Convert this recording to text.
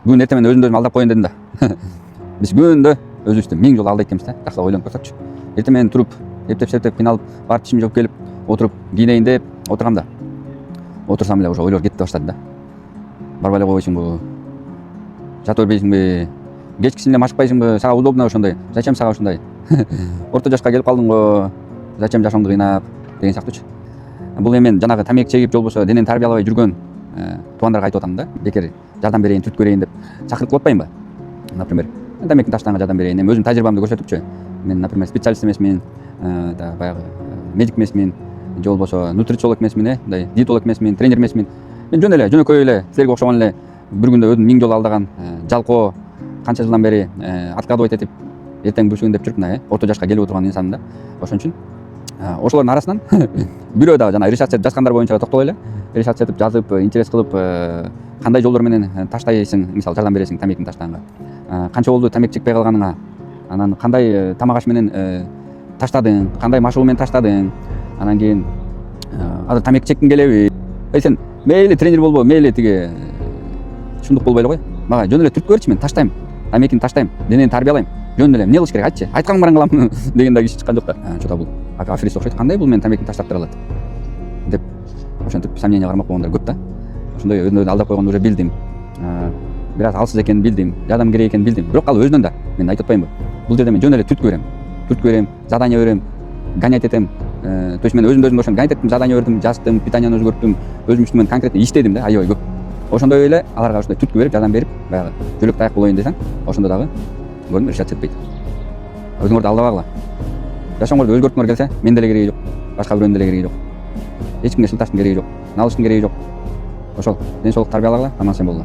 бүгүн эртең мен өзүмдү өзүм алдап коеюн дедим да. Биз күндө өзүбүздү 1000 жолу алдайт экенбиз да. Такса ойлонуп көрсөкчү. Эртең менен туруп, эптеп кыйналып, барып тишимди жууп келип, отуруп кийинейин деп отургам да. Отурсам эле уже ойлор кете баштады да. Барбай эле койбойсуңбу? Жата бербейсиңби? Кечкисин эле машыкпайсыңбы? Сага удобно ошондой. Зачем сага ушундай? Орто жашка келип калдың го. Зачем жашооңду кыйнап деген сыяктуучу. Бул эми мен жанагы тамеки чегип, же болбосо денени тарбиялабай жүргөн туугандарга айтып атам да. Бекер жардам берейин, түрткү берейин деп чакырып кылып атпайынбы? Например, тамекини таштаганга жардам берейин. Эми өзүм тажрыйбамды көрсөтүпчү. Мен, например, специалист эмесмин, баягы медик эмесмин, же болбосо нутрициолог эмесмин, мындай диетолог эмесмин, тренер эмесмин. Мен жөнөкөй эле силерге окшогон эле бир күндө өзүм 1000 жолу алдаган, жалкоо канча жылдан бери откладывать этип эртең бүшүгүн деп жүрүп мына орто жашка келип отурган инсанмын да. Ошон үчүн ошолордун арасынан бирөө дагы жана ресерч этип жазгандар боюнча токтолой эле. Ресерч этип жазып, интерес кылып, кандай жолдор менен таштайсың, мисалы жардам бересиң тамекини таштаганга. Канча болду тамеки чекпей калганыңа, анан кандай тамак аш менен таштадың, кандай машыгуу менен таштадың, анан кийин азыр тамеки чеккиң келеби? Сен мейли тренер болбо, мейли тиги чындык болбой эле кой. Мага жөн эле түрткү берчи, мен таштайм. Тамекини таштайм, денени тарбиялайм. Жөн эле эмне кылыш керек айтчы? Айткаң баран кылам деген да киши чыккан жок да. Чота бул аферист окшойт. Кандай бул мен тамекини таштап тура алат деп ошентип сомнение кармак болгондор көп да. Ошондой өзүн алдап койгонду уже билдим. Бир аз алсыз экенин билдим, жардам керек экенин билдим. Бирок ал өзүнөн да мен айтып атпаймынбы? Бул жерде мен жөн эле түрткү берем, задание берем, гонять этем. То есть мен өзүмдү ошондо гонять эттим, задание бердим, жаздым, питанияны өзгөрттүм, өзүм үстүмөн конкретно иштедим да, аябай көп. Ошондой эле аларга ушундай түрткү берип, жардам берип, баягы жөлөк таяк болоюн десең, ошондо дагы көрдүңбү, решать этпейт. Өзүңөрдү алдабагыла. Жашооңорду өзгөрткүңөр келсе, мен деле кереги жок, башка бирөөнүн деле кереги жок. Эч кимге сылташтын кереги жок, налыштын кереги жок. Ошол ден соолук тарбиялагыла, аман сен болгула.